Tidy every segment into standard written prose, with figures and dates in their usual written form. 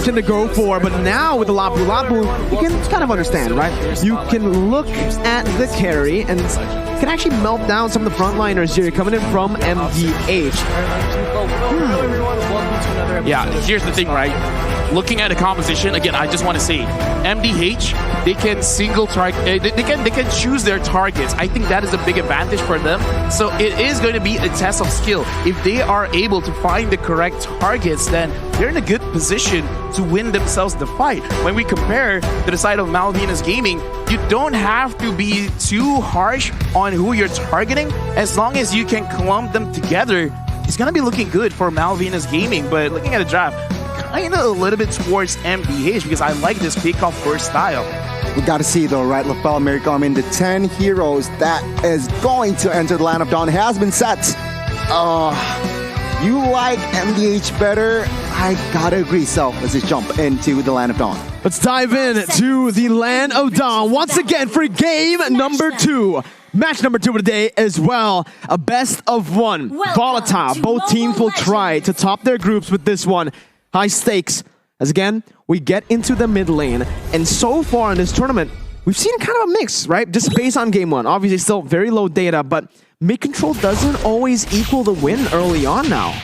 option to go for, but now with the Lapu Lapu, you can kind of understand, right? You can look at the carry and can actually melt down some of the frontliners here coming in from MDH. Yeah, here's the thing, right? Looking at the composition, again, I just want to say, MDH, they can single target, they can choose their targets. I think that is a big advantage for them. So it is going to be a test of skill. If they are able to find the correct targets, then they're in a good position to win themselves the fight. When we compare to the side of Malvinas Gaming, you don't have to be too harsh on who you're targeting. As long as you can clump them together, it's going to be looking good for Malvinas Gaming. But looking at the draft, kind of a little bit towards MDH because I like this pick-off first style. We got to see though, right? Lafel America, I mean, the 10 heroes that is going to enter the Land of Dawn has been set. You like MDH better? I gotta agree. So let's just jump into the Land of Dawn. Let's dive in to the Land of Dawn once again for game number 2. Match number 2 of the day as well. A best of 1. Volatile. Both teams will try to top their groups with this one. High stakes. As again, we get into the mid lane. And so far in this tournament, we've seen kind of a mix, right? Just based on game 1. Obviously still very low data, but mid control doesn't always equal the win early on now.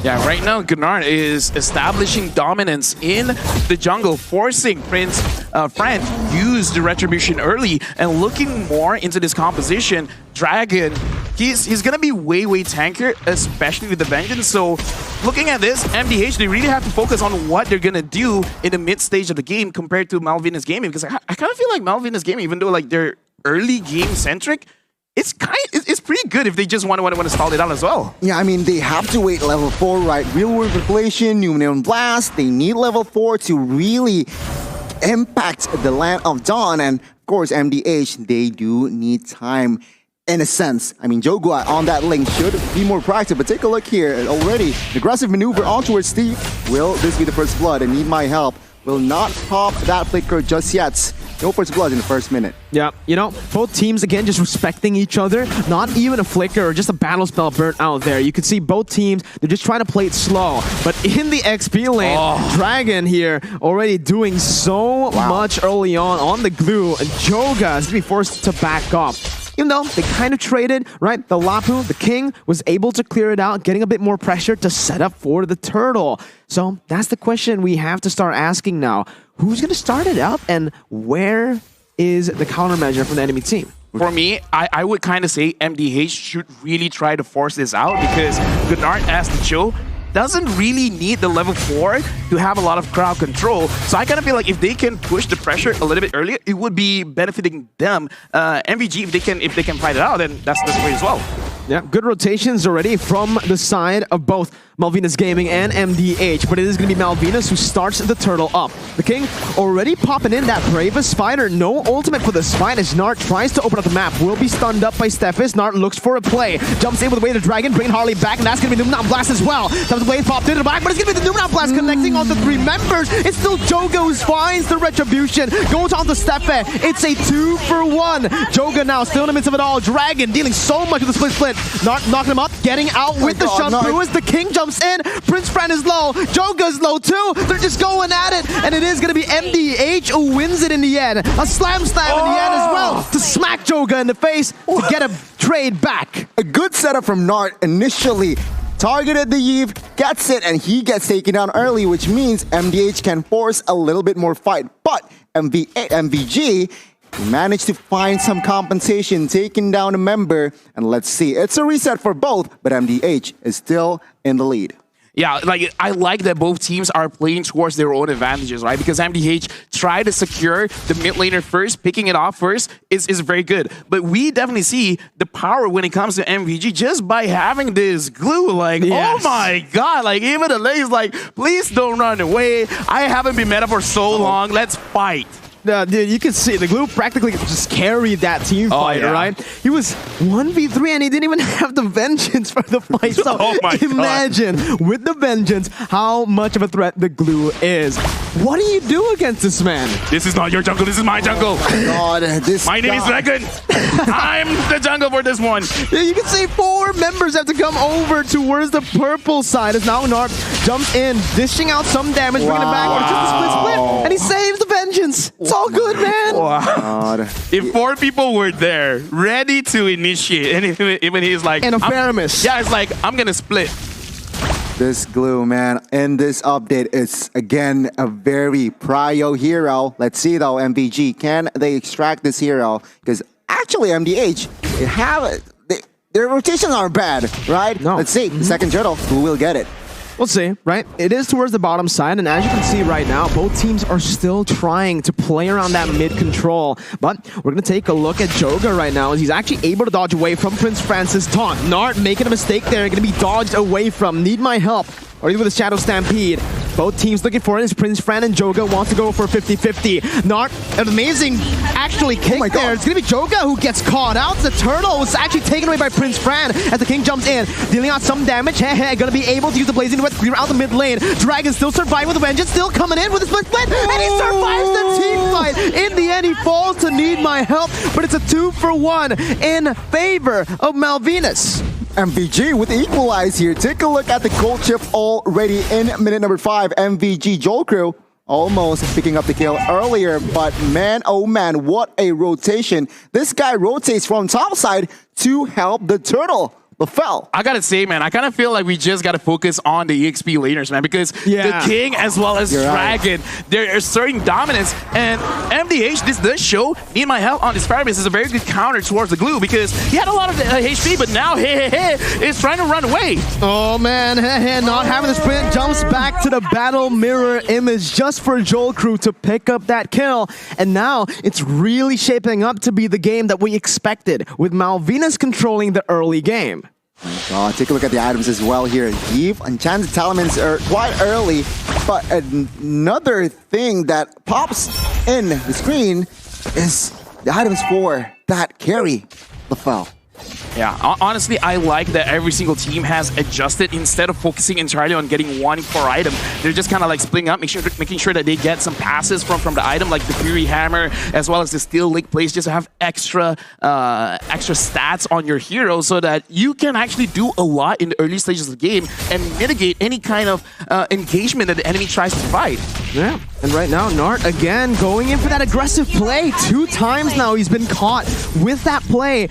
Yeah, right now Gunnar is establishing dominance in the jungle, forcing Fran to use the retribution early, and looking more into this composition. Dragon, he's gonna be way tankier, especially with the Vengeance. So looking at this, MDH, they really have to focus on what they're gonna do in the mid stage of the game compared to Malvinas Gaming, because I kind of feel like Malvinas Gaming, even though like they're early game centric, it's pretty good if they just want to stall it out as well. Yeah, I mean, they have to wait level 4, right? Real World Revelation, New Neon Blast, they need level 4 to really impact the Land of Dawn. And of course, MDH, they do need time in a sense. I mean, Jogua on that link should be more proactive, but take a look here already. An aggressive maneuver on towards Steve. Will this be the first blood? I need my help. Will not pop that flicker just yet. No first blood in the first minute. Yeah, you know, both teams, again, just respecting each other. Not even a flicker or just a battle spell burnt out there. You can see both teams, they're just trying to play it slow. But in the XP lane, Dragon here already doing so much early on the glue. And Joga is going to be forced to back off. Even though they kind of traded, right? The Lapu, the King, was able to clear it out, getting a bit more pressure to set up for the Turtle. So that's the question we have to start asking now. Who's going to start it up, and where is the countermeasure from the enemy team? For me, I would kind of say MDH should really try to force this out, because Gunnar as the Joe doesn't really need the level 4 to have a lot of crowd control. So I kind of feel like if they can push the pressure a little bit earlier, it would be benefiting them. MVG, if they can fight it out, then that's great as well. Yeah, good rotations already from the side of both Malvinas Gaming and MDH, but it is going to be Malvinas who starts the Turtle up. The King already popping in that Bravest Spider. No ultimate for the fight as Nart tries to open up the map. Will be stunned up by Stephis. Nart looks for a play. Jumps in with the way to Dragon, bringing Harley back, and that's going to be Numnam Blast as well. Time to play popped into the back, but it's going to be the Numnam Blast connecting on the 3 members. It's still Joga who finds the Retribution. Goes on to Steffe. It's a 2-for-1. Joga now still in the midst of it all. Dragon dealing so much with the split. Nart knocking him up, getting out with the shot through as the King jumps in. Prince Fran is low. Joga's low too. They're just going at it. And it is going to be MDH who wins it in the end. A slam in the end as well to smack Joga in the face to get a trade back. A good setup from Nart initially. Targeted the Eve, gets it, and he gets taken down early, which means MDH can force a little bit more fight. But MVG managed to find some compensation, taking down a member, and let's see. It's a reset for both, but MDH is still in the lead. Yeah, like I like that both teams are playing towards their own advantages, right? Because MDH tried to secure the mid laner first, picking it off first is very good. But we definitely see the power when it comes to MVG just by having this glue. Like, oh my god, like even the lane's like, please don't run away. I haven't been meta for so long. Let's fight. Dude, you can see the glue practically just carried that team fight, yeah. right? He was 1v3 and he didn't even have the vengeance for the fight. So imagine with the vengeance how much of a threat the glue is. What do you do against this man? This is not your jungle, this is my jungle. God, My name is Dragon. I'm the jungle for this one. Yeah, you can see 4 members have to come over towards the purple side as now Nart jumps in, dishing out some damage, bringing it back, but it's just a split, and he saves the vengeance. It's all good, man. God. If 4 people were there, ready to initiate, and even he's like... And a Faramis. Yeah, it's like, I'm gonna split. This glue, man, in this update is again a very prio hero. Let's see though, MVG, can they extract this hero? Because actually, MDH, their rotations aren't bad, right? No. Let's see, the second turtle, who will get it? We'll see, right? It is towards the bottom side, and as you can see right now, both teams are still trying to play around that mid control. But we're going to take a look at Joga right now, as he's actually able to dodge away from Prince Francis' taunt. Nart making a mistake there, going to be dodged away from. Need my help. Or even with a Shadow Stampede. Both teams looking for it as Prince Fran and Joga wants to go for 50-50. Nart, an amazing actually kick there. It's going to be Joga who gets caught out. The turtle was actually taken away by Prince Fran as the king jumps in, dealing out some damage. Going to be able to use the Blazing Wet clear out the mid lane. Dragon still surviving with the vengeance, still coming in with a split, and he survives the team fight. In the end, he falls to need my help, but it's a 2-for-1 in favor of Malvinas. MVG with the equalize here. Take a look at the gold chip already in minute number 5. MVG Joel Crew almost picking up the kill earlier, but man, oh man, what a rotation. This guy rotates from top side to help the turtle. Fell. I gotta say, man, I kind of feel like we just gotta focus on the EXP laners, man, because the King as well as Dragon, they're asserting dominance, and MDH, this does show Need My Help on this Faramis is a very good counter towards the glue, because he had a lot of HP, but now is trying to run away. Oh man, not having the sprint, jumps back to the battle mirror image just for Joel Crew to pick up that kill, and now it's really shaping up to be the game that we expected, with Malvinas controlling the early game. God, take a look at the items as well here. Eve, Enchanted Talismans are quite early, but another thing that pops in the screen is the items for that carry, Lafell. Yeah, honestly, I like that every single team has adjusted. Instead of focusing entirely on getting one core item, they're just kind of like splitting up, making sure that they get some passes from the item, like the Fury Hammer, as well as the Steel Link Place, just to have extra stats on your hero, so that you can actually do a lot in the early stages of the game and mitigate any kind of engagement that the enemy tries to fight. Yeah, and right now, Nart again going in for that aggressive play. 2 times now he's been caught with that play.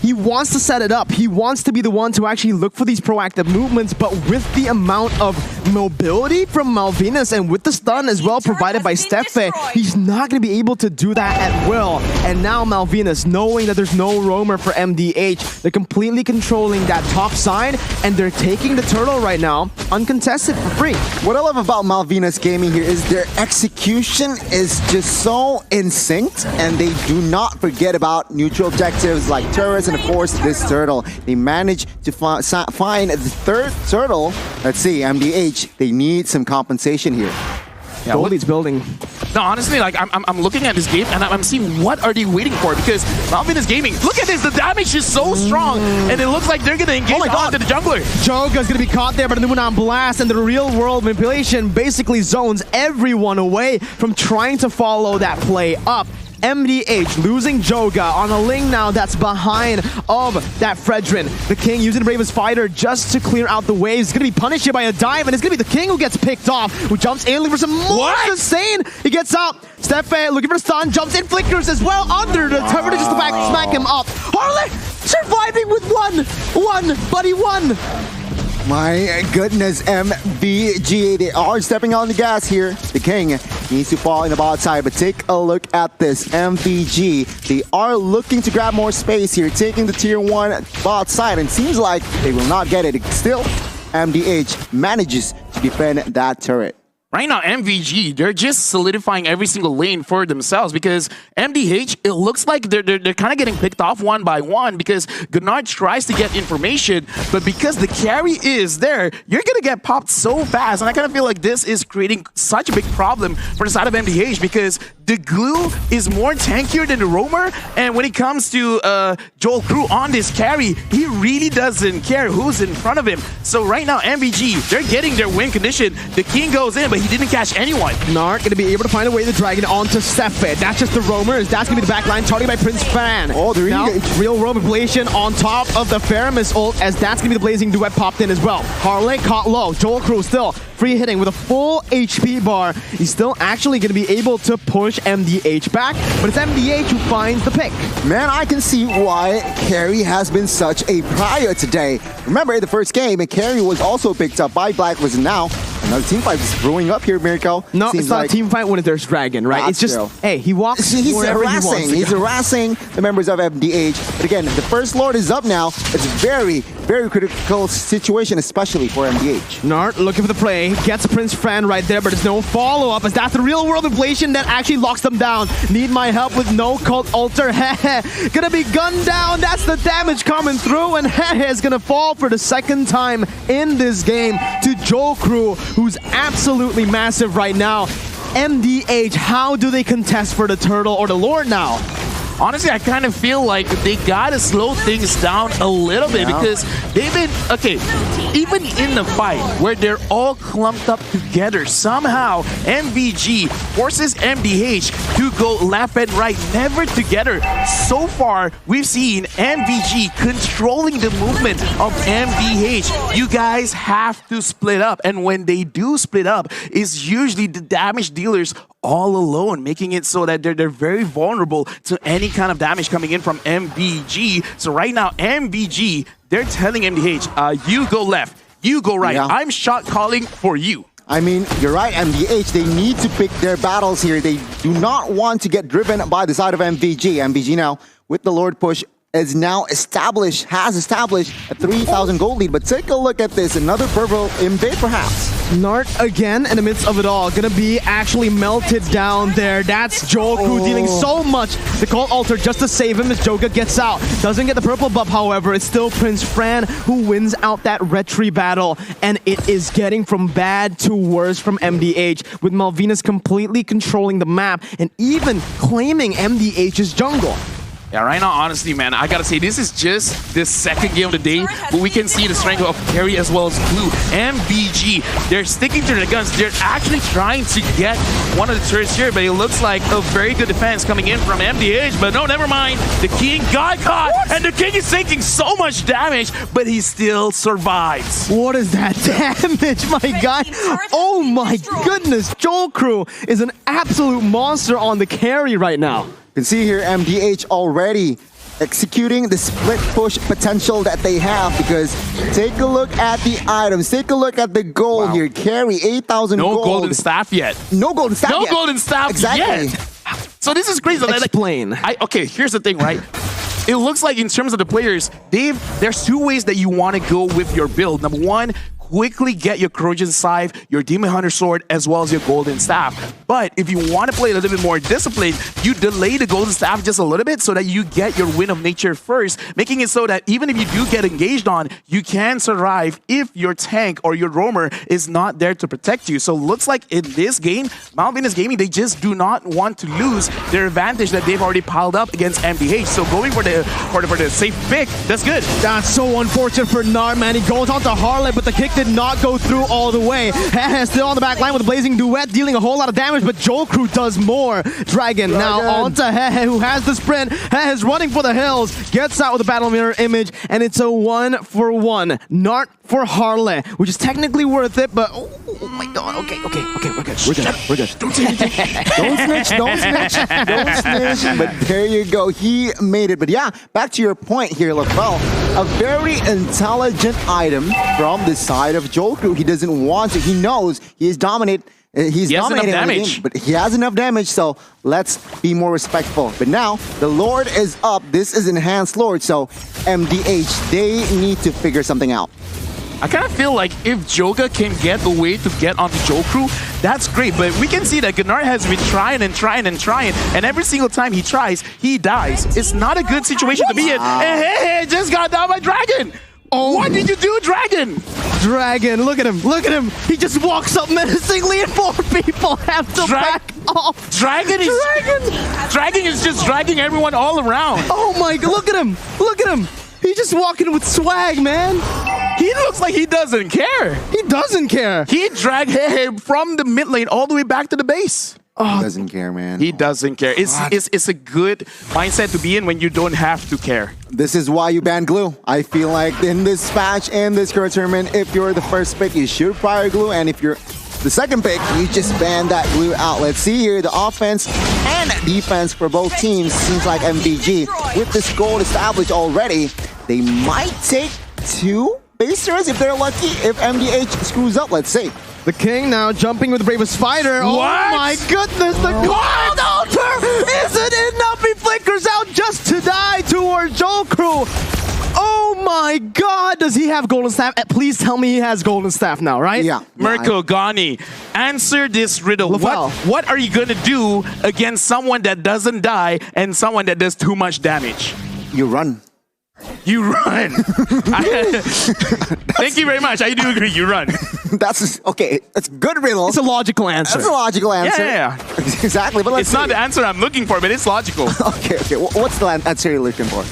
He wants to set it up. He wants to be the one to actually look for these proactive movements, but with the amount of mobility from Malvinas and with the stun as well provided by Steffe, he's not going to be able to do that at will. And now Malvinas, knowing that there's no roamer for MDH, they're completely controlling that top side, and they're taking the turtle right now, uncontested for free. What I love about Malvinas gaming here is their execution is just so in sync, and they do not forget about neutral objectives like turrets, and of course this turtle. They managed to find the 3rd turtle. Let's see, MDH, they need some compensation here. Yeah, Goldie's building. No, honestly, like I'm looking at this game and I'm seeing what are they waiting for, because Malvinas gaming, look at this, the damage is so strong, and it looks like they're gonna engage onto the jungler. Joga's gonna be caught there, but the Numenon Blast and the real world manipulation basically zones everyone away from trying to follow that play up. MDH losing Joga on a Ling now that's behind of that Fredrin. The King using the Bravest Fighter just to clear out the waves. He's going to be punished here by a dive, and it's going to be the King who gets picked off, who jumps in looking for some more sustain. He gets out. Steffe looking for a stun, jumps in, flickers as well under the turret just to smack him up. Harley surviving with one, but he won. My goodness, MVG, they are stepping on the gas here. The King needs to fall in the bot side, but take a look at this. MVG, they are looking to grab more space here, taking the tier 1 bot side, and seems like they will not get it. Still, MDH manages to defend that turret. Right now, MVG, they're just solidifying every single lane for themselves because MDH, it looks like they're kind of getting picked off one by one because Gunnar tries to get information, but because the carry is there, you're going to get popped so fast. And I kind of feel like this is creating such a big problem for the side of MDH because the glue is more tankier than the roamer. And when it comes to Joel Crew on this carry, he really doesn't care who's in front of him. So right now, MVG, they're getting their win condition. The king goes in, but he didn't catch anyone. Nart going to be able to find a way to drag it onto Sephet. That's just the roamers. That's going to be the backline targeted by Prince Fan. Oh, they're now, real roam ablation on top of the Faramis ult, as that's going to be the blazing duet popped in as well. Harley caught low. Joel Crew still free hitting with a full HP bar. He's still actually going to be able to push MDH back, but it's MDH who finds the pick. Man, I can see why Carry has been such a prior today. Remember, the first game, Carry was also picked up by Blacklist, and now another team fight is brewing up here, Mirko. No, it's not a team fight when there's Dragon, right? It's just, hey, he walks he's wherever harassing. he wants. He's harassing the members of MDH. But again, the first Lord is up now. It's very, very critical situation, especially for MDH. Nart looking for the play, gets Prince Fran right there, but there's no follow-up, as that's the real-world ablation that actually locks them down. Need my help with no cult altar. Gonna be gunned down. That's the damage coming through, and is gonna fall for the second time in this game to Joel Crew, who's absolutely massive right now. MDH, how do they contest for the turtle or the Lord now? Honestly, I kind of feel like they gotta slow things down a little bit because they've been, okay, even in the fight where they're all clumped up together, somehow MVG forces MDH to go left and right, never together. So far, we've seen MVG controlling the movement of MDH. You guys have to split up, and when they do split up, it's usually the damage dealers all alone, making it so that they're very vulnerable to any kind of damage coming in from MVG. So right now, MVG, they're telling MDH, you go left, you go right. I'm shot calling for you. I mean, you're right, MDH, they need to pick their battles here. They do not want to get driven by the side of MVG. MVG now, with the Lord push, has established a 3,000 gold lead. But take a look at this, another purple invade perhaps. Nart again in the midst of it all, gonna be actually melted down there. That's Joel Crew dealing so much. The call altar just to save him as Joga gets out. Doesn't get the purple buff, however. It's still Prince Fran who wins out that retry battle. And it is getting from bad to worse from MDH, with Malvinas completely controlling the map and even claiming MDH's jungle. Yeah, right now, honestly, man, I gotta say, this is just the second game of the day, but we can see the strength of Carry as well as Blue. MVG, they're sticking to their guns. They're actually trying to get one of the turrets here, but it looks like a very good defense coming in from MDH, but no, never mind. The King got caught, and the King is taking so much damage, but he still survives. What is that damage, my guy? Oh my goodness, Joel Crew is an absolute monster on the carry right now. You can see here MDH already executing the split push potential that they have, because take a look at the items, take a look at the gold here. Carry 8,000 gold. No golden staff yet. No golden staff no yet. golden staff yet. So this is crazy. Explain. Okay, here's the thing, right? It looks like in terms of the players, there's two ways that you want to go with your build. Number one, quickly get your Corrosion Scythe, your Demon Hunter Sword, as well as your Golden Staff. But if you want to play a little bit more disciplined, you delay the Golden Staff just a little bit so that you get your Wind of Nature first, making it so that even if you do get engaged on, you can survive if your tank or your roamer is not there to protect you. So looks like in this game, Malvinas Gaming, they just do not want to lose their advantage that they've already piled up against MDH. So going for the safe pick, that's good. That's so unfortunate for Nart, man. He goes on to Harlot, but the kick did not go through all the way. Still on the back line with a blazing duet, dealing a whole lot of damage, but Joel Crew does more. Dragon now onto Hehe, who has the sprint. Hehe's running for the hills, gets out with a battle mirror image, and it's a 1-for-1. Nart for Harlot, which is technically worth it, but oh my god, okay, we're good. Don't say anything. don't snitch. But there you go, he made it. But yeah, back to your point here, LaFell. A very intelligent item from the side of Joel Crew. He doesn't want to. He knows he is dominated. He's dominating the game, but he has enough damage, so let's be more respectful. But now, the Lord is up. This is Enhanced Lord, so MDH, they need to figure something out. I kind of feel like if Joga can get a way to get onto Joe Crew, that's great. But we can see that Gunnar has been trying and trying and trying, and every single time he tries, he dies. It's not a good situation to be in. Hey, just got down by Dragon. Oh, what did you do, Dragon? Dragon, look at him, look at him. He just walks up menacingly and 4 people have to back off. Dragon is just dragging everyone all around. Oh my god, look at him, look at him. He's just walking with swag, man. He looks like he doesn't care. He doesn't care. He dragged Hehe from the mid lane all the way back to the base. He doesn't care, man. He doesn't care. It's a good mindset to be in when you don't have to care. This is why you ban glue. I feel like in this match and this current tournament, if you're the first pick, you should prior glue, and if you're the second pick, you just ban that glue out. Let's see here, the offense and defense for both teams seems like MDG. With this goal established already, they might take 2 base turrets if they're lucky. If MDH screws up, let's see. The King now jumping with the bravest fighter. What? Oh my goodness, the cold altar isn't enough. He flickers out just to die towards Joel Crew. Oh my god, does he have Golden Staff? Please tell me he has Golden Staff now, right? Yeah. Mirko, Gani, answer this riddle. What are you going to do against someone that doesn't die and someone that does too much damage? You run. You run. Thank you very much. I do agree. You run. That's okay. That's a good riddle. It's a logical answer. That's a logical answer. Yeah. Exactly. But let's It's not the answer I'm looking for, but it's logical. Okay. What's the answer you're looking for?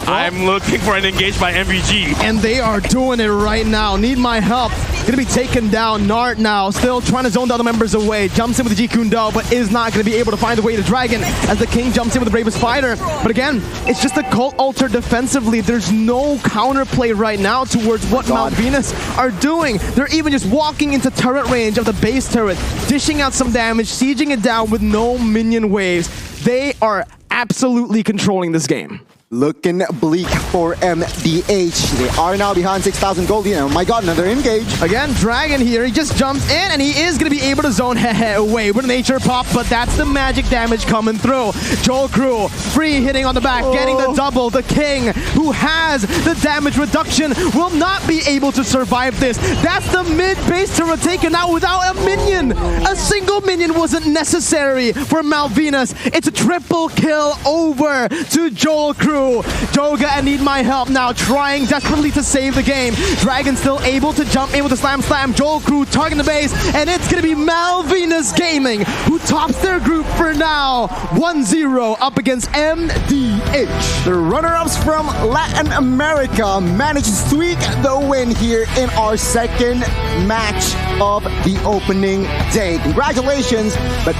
I'm looking for an engage by MVG. And they are doing it right now. Need my help. Gonna be taken down. Nart now still trying to zone the other members away. Jumps in with the G Kundo, but is not gonna be able to find a way to Dragon as the King jumps in with the bravest fighter. But again, it's just a cult altar defensively. There's no counterplay right now towards what Malvinas are doing. They're even just walking into turret range of the base turret, dishing out some damage, sieging it down with no minion waves. They are absolutely controlling this game. Looking bleak for MDH. They are now behind 6,000 gold. Oh my god, another engage. Again, Dragon here, he just jumps in and he is going to be able to zone Hehe away with a nature pop, but that's the magic damage coming through. Joel Crew, free hitting on the back, getting the double. The King, who has the damage reduction, will not be able to survive this. That's the mid-base turret taken out without a minion. A single minion wasn't necessary for Malvinas. It's a triple kill over to Joel Crew. Joga and Need My Help now trying desperately to save the game. Dragon still able to jump in with a slam. Joel Crew targeting the base, and it's going to be Malvinas Gaming who tops their group for now. 1-0 up against MDH. The runner-ups from Latin America managed to squeak the win here in our second match of the opening day. Congratulations, but